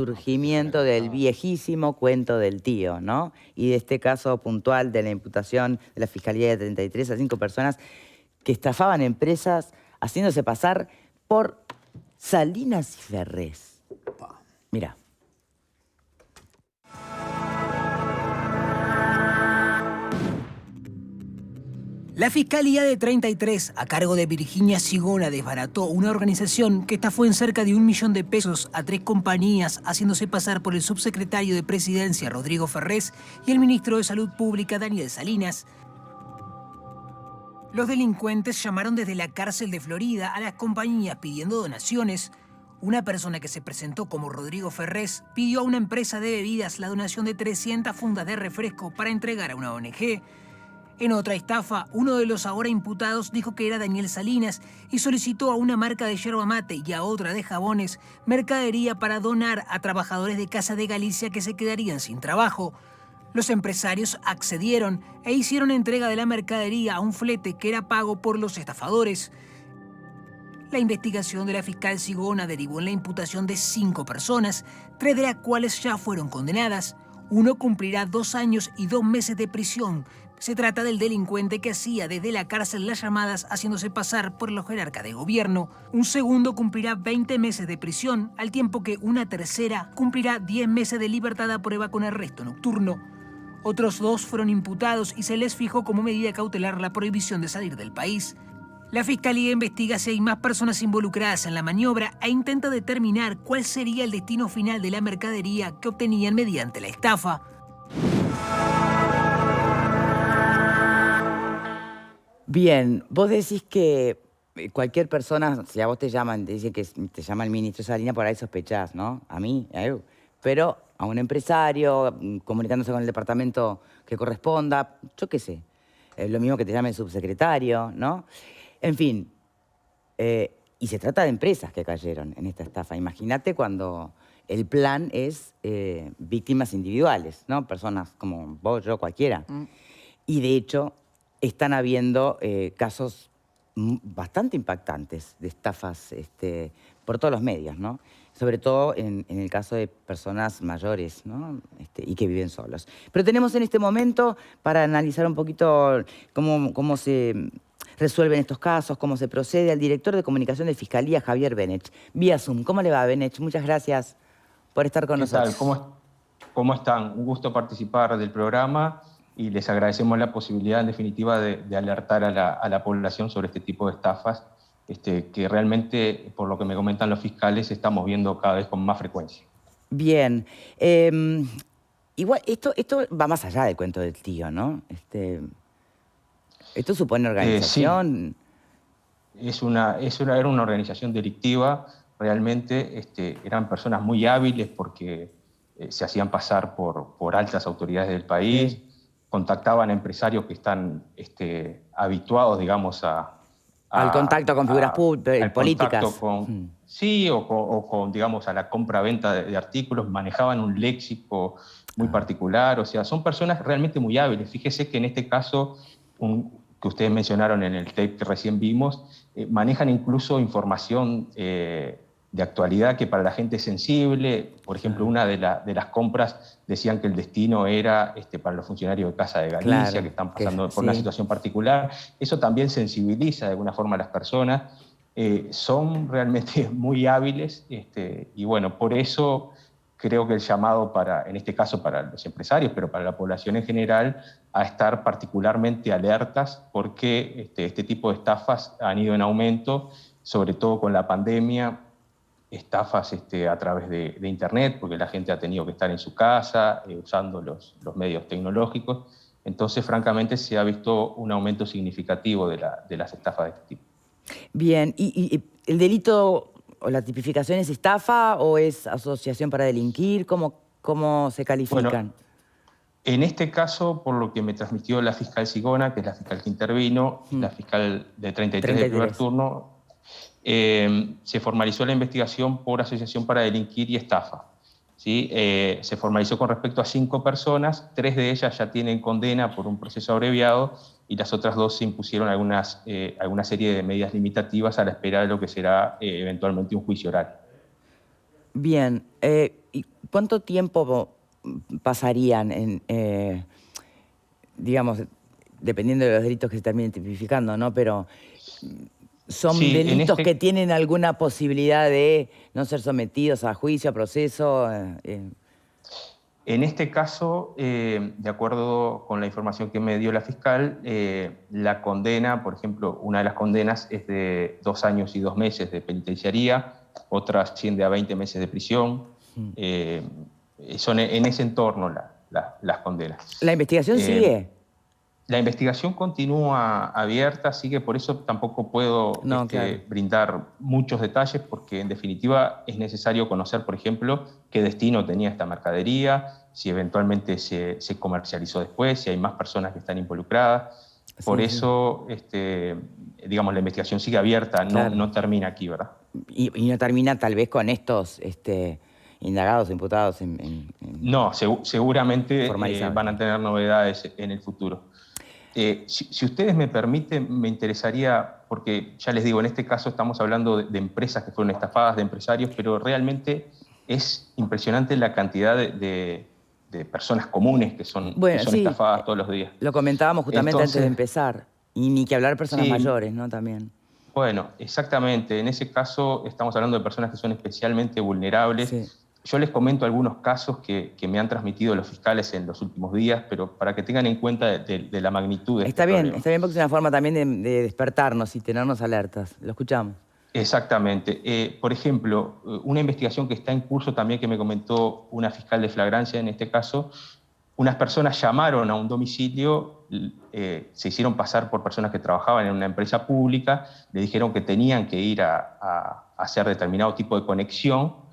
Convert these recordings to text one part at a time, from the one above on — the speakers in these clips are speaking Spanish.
Surgimiento del viejísimo cuento del tío, ¿no? Y de este caso puntual de la imputación de la Fiscalía de 33 a 5 personas que estafaban empresas haciéndose pasar por Salinas y Ferrés. Mira. La Fiscalía de 33, a cargo de Virginia Sigona, desbarató una organización que estafó en cerca de $1 millón a 3 compañías, haciéndose pasar por el subsecretario de Presidencia, Rodrigo Ferrés, y el ministro de Salud Pública, Daniel Salinas. Los delincuentes llamaron desde la cárcel de Florida a las compañías pidiendo donaciones. Una persona que se presentó como Rodrigo Ferrés pidió a una empresa de bebidas la donación de 300 fundas de refresco para entregar a una ONG. En otra estafa, uno de los ahora imputados dijo que era Daniel Salinas y solicitó a una marca de yerba mate y a otra de jabones mercadería para donar a trabajadores de Casa de Galicia que se quedarían sin trabajo. Los empresarios accedieron e hicieron entrega de la mercadería a un flete que era pago por los estafadores. La investigación de la fiscal Sigona derivó en la imputación de 5 personas, 3 de las cuales ya fueron condenadas. Uno cumplirá 2 años y 2 meses de prisión. Se trata del delincuente que hacía desde la cárcel las llamadas haciéndose pasar por los jerarcas de gobierno. Un segundo cumplirá 20 meses de prisión, al tiempo que una tercera cumplirá 10 meses de libertad a prueba con arresto nocturno. Otros 2 fueron imputados y se les fijó como medida cautelar la prohibición de salir del país. La Fiscalía investiga si hay más personas involucradas en la maniobra e intenta determinar cuál sería el destino final de la mercadería que obtenían mediante la estafa. Bien, vos decís que cualquier persona, si a vos te llaman, te dicen que te llama el ministro Salinas, por ahí sospechás, ¿no? A mí, pero a un empresario, comunicándose con el departamento que corresponda, yo qué sé. Lo mismo que te llame el subsecretario, ¿no? En fin, y se trata de empresas que cayeron en esta estafa. Imagínate cuando el plan es víctimas individuales, ¿no? Personas como vos, yo, cualquiera. Y de hecho, están habiendo casos bastante impactantes de estafas por todos los medios, ¿no? Sobre todo en el caso de personas mayores, ¿no? Y que viven solos. Pero tenemos en este momento, para analizar un poquito cómo se resuelven estos casos, cómo se procede, al director de comunicación de Fiscalía, Javier Benech, vía Zoom. ¿Cómo le va, Benech? Muchas gracias por estar con nosotros. ¿Qué tal? ¿Cómo están? Un gusto participar del programa y les agradecemos la posibilidad, en definitiva, de alertar a la población sobre este tipo de estafas que realmente, por lo que me comentan los fiscales, estamos viendo cada vez con más frecuencia. Bien. Igual, esto va más allá del cuento del tío, ¿no? ¿Esto supone organización? Sí. Era una organización delictiva. Realmente eran personas muy hábiles porque se hacían pasar por altas autoridades del país, sí. Contactaban a empresarios que están habituados, digamos, al contacto con figuras políticas. Sí, o con, digamos, a la compra-venta de artículos. Manejaban un léxico muy particular. O sea, son personas realmente muy hábiles. Fíjese que en este caso, que ustedes mencionaron en el tape que recién vimos, manejan incluso información de actualidad que para la gente es sensible. Por ejemplo, una de las compras decían que el destino era para los funcionarios de Casa de Galicia, claro, que están pasando por una situación particular. Eso también sensibiliza de alguna forma a las personas. Son realmente muy hábiles y bueno, por eso creo que el llamado en este caso para los empresarios, pero para la población en general, a estar particularmente alertas porque este tipo de estafas han ido en aumento, sobre todo con la pandemia. Estafas a través de Internet, porque la gente ha tenido que estar en su casa, usando los medios tecnológicos. Entonces, francamente, se ha visto un aumento significativo de las estafas de este tipo. Bien, ¿y el delito o la tipificación es estafa o es asociación para delinquir? ¿Cómo se califican? Bueno, en este caso, por lo que me transmitió la fiscal Sigona, que es la fiscal que intervino, la fiscal de 33 de primer turno, se formalizó la investigación por asociación para delinquir y estafa. ¿Sí? Se formalizó con respecto a 5 personas, 3 de ellas ya tienen condena por un proceso abreviado y las otras 2 se impusieron alguna serie de medidas limitativas a la espera de lo que será eventualmente un juicio oral. Bien. ¿Y cuánto tiempo pasarían digamos, dependiendo de los delitos que se terminen tipificando, ¿no? Pero son Sí, delitos que tienen alguna posibilidad de no ser sometidos a juicio, a proceso. En este caso, de acuerdo con la información que me dio la fiscal, la condena, por ejemplo, una de las condenas es de 2 años y 2 meses de penitenciaría, otra asciende a 20 meses de prisión. Son en ese entorno las condenas. ¿La investigación sigue? La investigación continúa abierta, así que por eso tampoco puedo Claro. brindar muchos detalles, porque en definitiva es necesario conocer, por ejemplo, qué destino tenía esta mercadería, si eventualmente se comercializó después, si hay más personas que están involucradas. Por eso, digamos, la investigación sigue abierta, Claro. no termina aquí, ¿verdad? Y no termina tal vez con estos indagados, imputados No, seguramente formalizados. van a tener novedades en el futuro. Si ustedes me permiten, me interesaría, porque ya les digo, en este caso estamos hablando de empresas que fueron estafadas, de empresarios, pero realmente es impresionante la cantidad de personas comunes que son Sí, estafadas todos los días. lo comentábamos justamente antes de Entonces, empezar. Y ni que hablar de personas sí, mayores, ¿no? También. bueno, exactamente. En ese caso estamos hablando de personas que son especialmente vulnerables. Sí. Yo les comento algunos casos que me han transmitido los fiscales en los últimos días, pero para que tengan en cuenta de la magnitud de este problema. Está bien porque es una forma también de despertarnos y tenernos alertas. Lo escuchamos. Exactamente. Por ejemplo, una investigación que está en curso también que me comentó una fiscal de flagrancia en este caso, unas personas llamaron a un domicilio, se hicieron pasar por personas que trabajaban en una empresa pública, le dijeron que tenían que ir a hacer determinado tipo de conexión.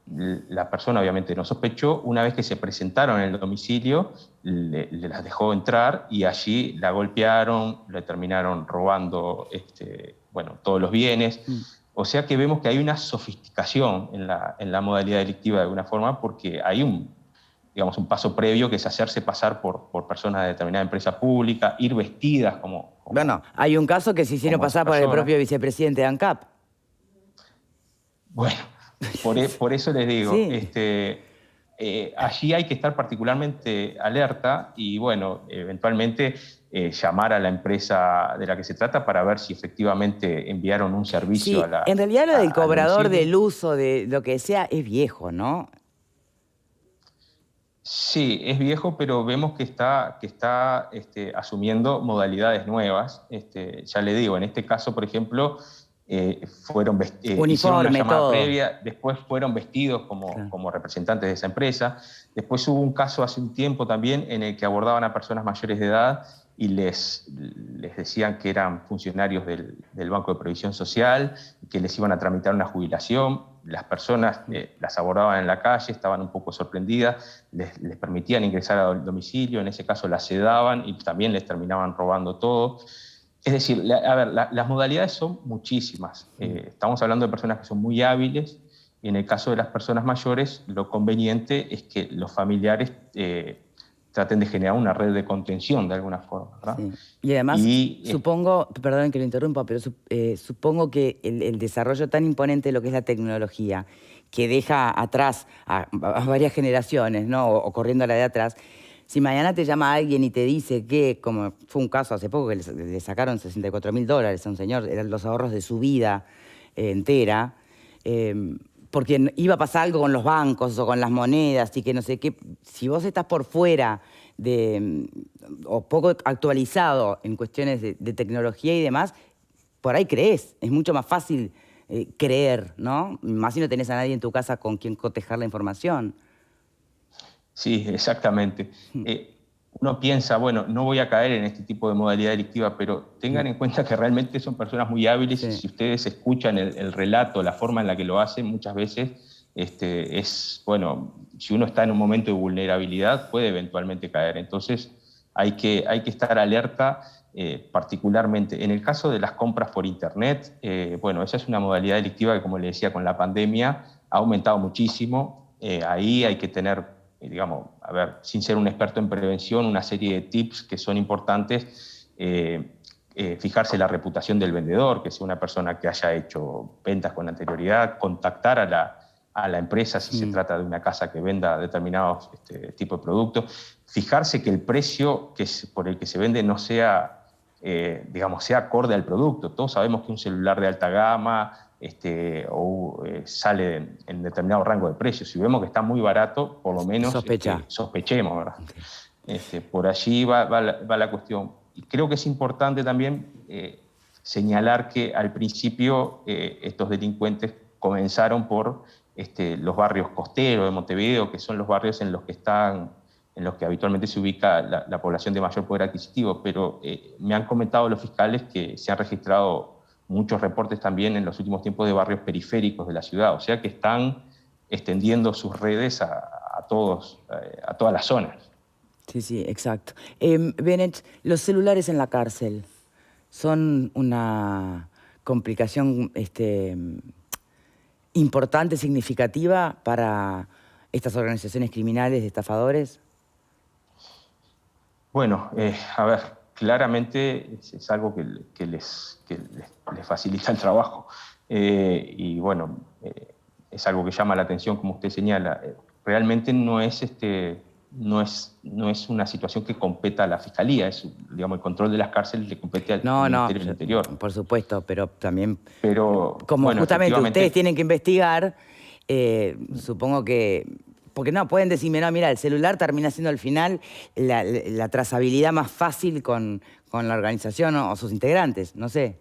La persona obviamente no sospechó. Una vez que se presentaron en el domicilio, le las dejó entrar y allí la golpearon, le terminaron robando bueno, todos los bienes. O sea que vemos que hay una sofisticación en la modalidad delictiva de alguna forma, porque hay un paso previo que es hacerse pasar por personas de determinada empresa pública, ir vestidas como bueno, hay un caso que se hicieron pasar por el propio vicepresidente de ANCAP. Bueno, por eso les digo, Sí. allí hay que estar particularmente alerta y, bueno, eventualmente llamar a la empresa de la que se trata para ver si efectivamente enviaron un servicio Sí, en realidad lo del al cobrador domicilio. de luz o de lo que sea es viejo, ¿no? Sí, es viejo, pero vemos que está asumiendo modalidades nuevas. Ya le digo, en este caso, por ejemplo, hicieron una Uniforme, llamada todo. previa, después fueron vestidos como representantes de esa empresa. Después hubo un caso hace un tiempo también en el que abordaban a personas mayores de edad y les decían que eran funcionarios del Banco de Previsión Social, que les iban a tramitar una jubilación. Las personas las abordaban en la calle, estaban un poco sorprendidas, les permitían ingresar al domicilio, en ese caso las sedaban y también les terminaban robando todo. Es decir, las modalidades son muchísimas. Estamos hablando de personas que son muy hábiles, y en el caso de las personas mayores, lo conveniente es que los familiares traten de generar una red de contención de alguna forma, ¿verdad? Sí. Y además, supongo, perdón que lo interrumpa, pero supongo que el desarrollo tan imponente de lo que es la tecnología, que deja atrás a varias generaciones, ¿no? O corriendo a la de atrás, si mañana te llama alguien y te dice que, como fue un caso hace poco, que le sacaron $64.000 a un señor, eran los ahorros de su vida entera, porque iba a pasar algo con los bancos o con las monedas y que no sé qué, si vos estás por fuera o poco actualizado en cuestiones de tecnología y demás, por ahí crees, es mucho más fácil creer, ¿no? Más si no tenés a nadie en tu casa con quien cotejar la información. Sí, exactamente. Uno piensa, bueno, no voy a caer en este tipo de modalidad delictiva, pero tengan en cuenta que realmente son personas muy hábiles y si ustedes escuchan el relato, la forma en la que lo hacen, muchas veces bueno, si uno está en un momento de vulnerabilidad, puede eventualmente caer. Entonces, hay que estar alerta, particularmente en el caso de las compras por Internet. Bueno, esa es una modalidad delictiva que, como le decía, con la pandemia ha aumentado muchísimo. Ahí hay que tener, digamos, sin ser un experto en prevención, una serie de tips que son importantes. Fijarse la reputación del vendedor, que sea una persona que haya hecho ventas con anterioridad, contactar a a la empresa si se trata de una casa que venda determinados tipo de productos. Fijarse que el precio por el que se vende no sea, digamos, sea acorde al producto. Todos sabemos que un celular de alta gama sale en determinado rango de precios. Si vemos que está muy barato, por lo menos sospechemos, ¿verdad? Por allí va la cuestión. Y creo que es importante también señalar que al principio estos delincuentes comenzaron por los barrios costeros de Montevideo, que son los barrios en los que habitualmente se ubica la población de mayor poder adquisitivo, pero me han comentado los fiscales que se han registrado muchos reportes también en los últimos tiempos de barrios periféricos de la ciudad, o sea que están extendiendo sus redes a todas las zonas. Sí, sí, exacto. Bennett, los celulares en la cárcel son una complicación importante, significativa para estas organizaciones criminales de estafadores. Bueno, a ver, claramente es algo que les facilita el trabajo. Y bueno, es algo que llama la atención, como usted señala. Realmente no es una situación que competa a la Fiscalía, digamos, el control de las cárceles le compete al Ministerio del Interior. Por supuesto, pero también, como justamente ustedes tienen que investigar, supongo que, porque no, pueden decirme, no, mira, el celular termina siendo al final la trazabilidad más fácil con la organización o sus integrantes, no sé.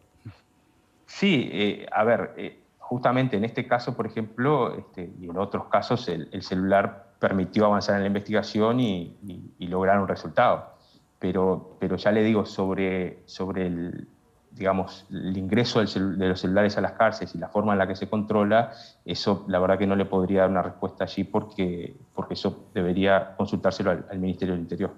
Sí, a ver, justamente en este caso, por ejemplo, y en otros casos, el celular permitió avanzar en la investigación y lograr un resultado. Pero ya le digo, sobre el ingreso de los celulares a las cárceles y la forma en la que se controla, eso la verdad que no le podría dar una respuesta allí porque eso debería consultárselo al Ministerio del Interior.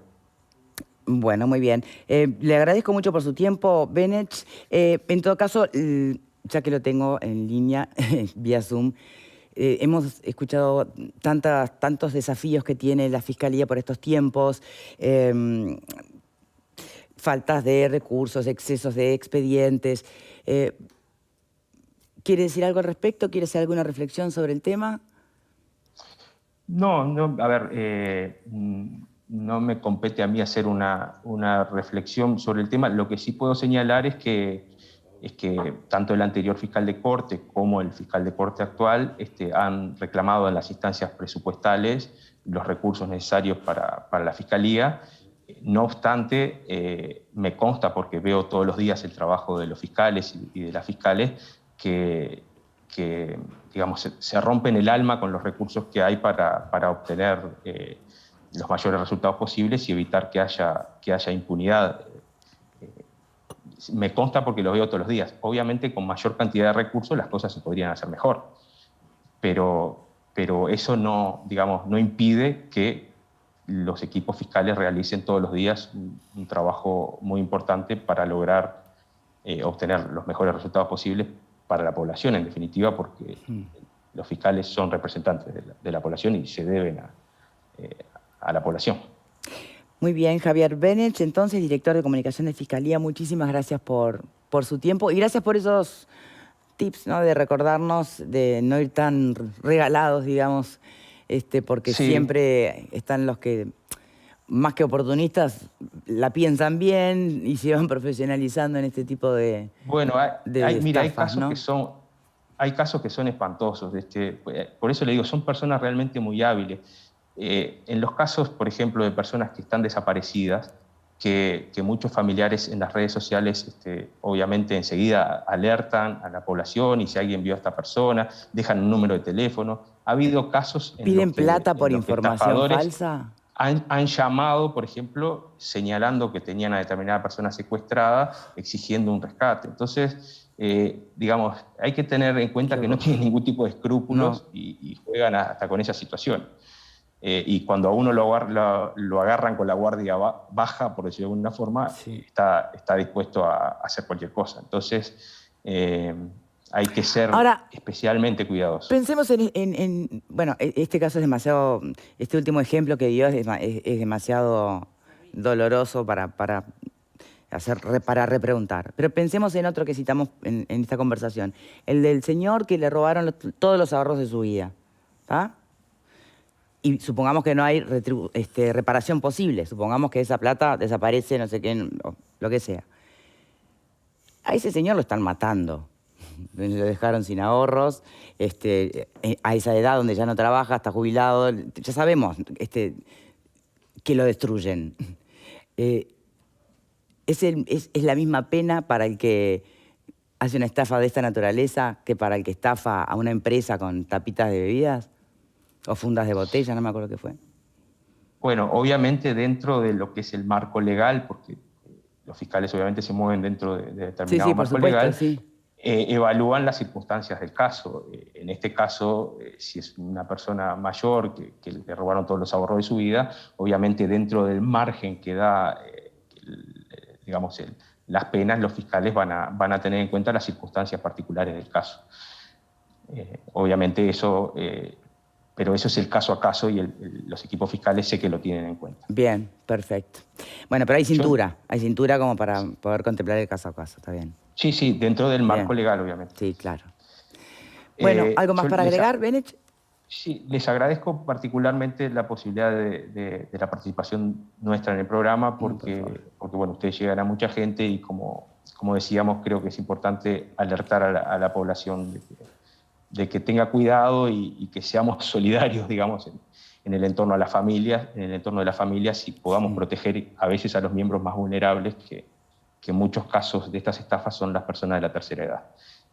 Bueno, muy bien. Le agradezco mucho por su tiempo, Bennett. En todo caso, ya que lo tengo en línea, vía Zoom, hemos escuchado tantos desafíos que tiene la Fiscalía por estos tiempos, faltas de recursos, excesos de expedientes. ¿Quiere decir algo al respecto? ¿Quiere hacer alguna reflexión sobre el tema? No, a ver, no me compete a mí hacer una reflexión sobre el tema. Lo que sí puedo señalar es que tanto el anterior fiscal de corte como el fiscal de corte actual han reclamado en las instancias presupuestales los recursos necesarios para la Fiscalía. No obstante, me consta, porque veo todos los días el trabajo de los fiscales y de las fiscales, que digamos, se rompen el alma con los recursos que hay para obtener los mayores resultados posibles y evitar que haya impunidad. Me consta porque lo veo todos los días. Obviamente, con mayor cantidad de recursos las cosas se podrían hacer mejor, pero eso no impide que los equipos fiscales realicen todos los días un trabajo muy importante para lograr obtener los mejores resultados posibles para la población, en definitiva, porque los fiscales son representantes de la población y se deben a la población. Muy bien, Javier Bennett, entonces, director de comunicación de Fiscalía, muchísimas gracias por su tiempo y gracias por esos tips, ¿no? De recordarnos de no ir tan regalados, digamos, porque siempre están los que, más que oportunistas, la piensan bien y se van profesionalizando en este tipo de mira, estafas, hay casos que son espantosos. Por eso le digo, son personas realmente muy hábiles. En los casos, por ejemplo, de personas que están desaparecidas, que muchos familiares en las redes sociales obviamente enseguida alertan a la población y si alguien vio a esta persona, dejan un número de teléfono. Ha habido casos en ¿Piden los que, plata por información falsa? Han llamado, por ejemplo, señalando que tenían a determinada persona secuestrada, exigiendo un rescate. Entonces, digamos, hay que tener en cuenta que no tienen ningún tipo de escrúpulos y juegan hasta con esa situación. Y cuando a uno lo agarran con la guardia baja, por decirlo de alguna forma, está dispuesto a hacer cualquier cosa. Entonces, hay que ser especialmente cuidadosos. Pensemos bueno, este caso es demasiado, este último ejemplo que dio es demasiado doloroso para repreguntar. Pero pensemos en otro que citamos en esta conversación, el del señor que le robaron todos los ahorros de su vida, ¿Está? Y supongamos que no hay reparación posible. Supongamos que esa plata desaparece, no sé qué, o lo que sea. A ese señor lo están matando. Lo dejaron sin ahorros, a esa edad donde ya no trabaja, está jubilado. Ya sabemos que lo destruyen. ¿Es la misma pena para el que hace una estafa de esta naturaleza que para el que estafa a una empresa con tapitas de bebidas? ¿O fundas de botella? No me acuerdo qué fue. Bueno, obviamente dentro de lo que es el marco legal, porque los fiscales obviamente se mueven dentro de determinado Sí, por marco supuesto, legal, sí. evalúan las circunstancias del caso. En este caso, si es una persona mayor que le robaron todos los ahorros de su vida, obviamente dentro del margen que da, digamos, las penas, los fiscales van a tener en cuenta las circunstancias particulares del caso. Obviamente eso... pero eso es el caso a caso y los equipos fiscales sé que lo tienen en cuenta. Bien, perfecto. Bueno, pero hay cintura como para poder contemplar el caso a caso, está bien. Sí, dentro del marco Bien. legal, obviamente. Sí, claro. Bueno, ¿algo más para agregar, Benech? Sí, les agradezco particularmente la posibilidad de la participación nuestra en el programa porque bueno, ustedes llegan a mucha gente y como decíamos, creo que es importante alertar a la población de que tenga cuidado y que seamos solidarios, digamos, en el entorno a las familias, en el entorno de las familias, y podamos proteger a veces a los miembros más vulnerables, que en muchos casos de estas estafas son las personas de la tercera edad.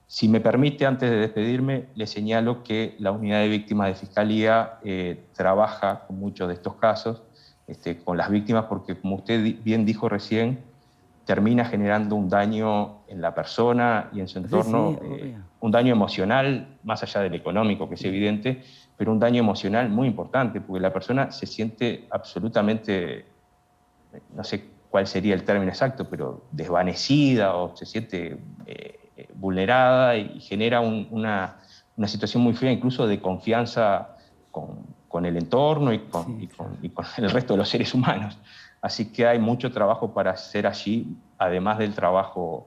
Si me permite, antes de despedirme, le señalo que la Unidad de Víctimas de Fiscalía trabaja con muchos de estos casos, con las víctimas, porque como usted bien dijo recién, termina generando un daño en la persona y en su entorno, un daño emocional, más allá del económico, que es evidente, pero un daño emocional muy importante, porque la persona se siente absolutamente, no sé cuál sería el término exacto, pero desvanecida o se siente vulnerada y genera una situación muy fea, incluso de confianza con el entorno y con el resto de los seres humanos. Así que hay mucho trabajo para hacer allí, además del trabajo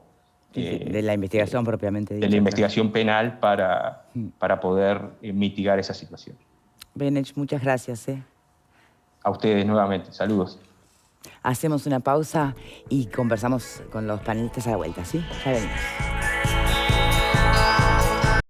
de la investigación propiamente dicha. De la investigación penal para poder mitigar esa situación. Benech, muchas gracias. A ustedes nuevamente, saludos. Hacemos una pausa y conversamos con los panelistas a la vuelta, ¿sí? Ya venimos.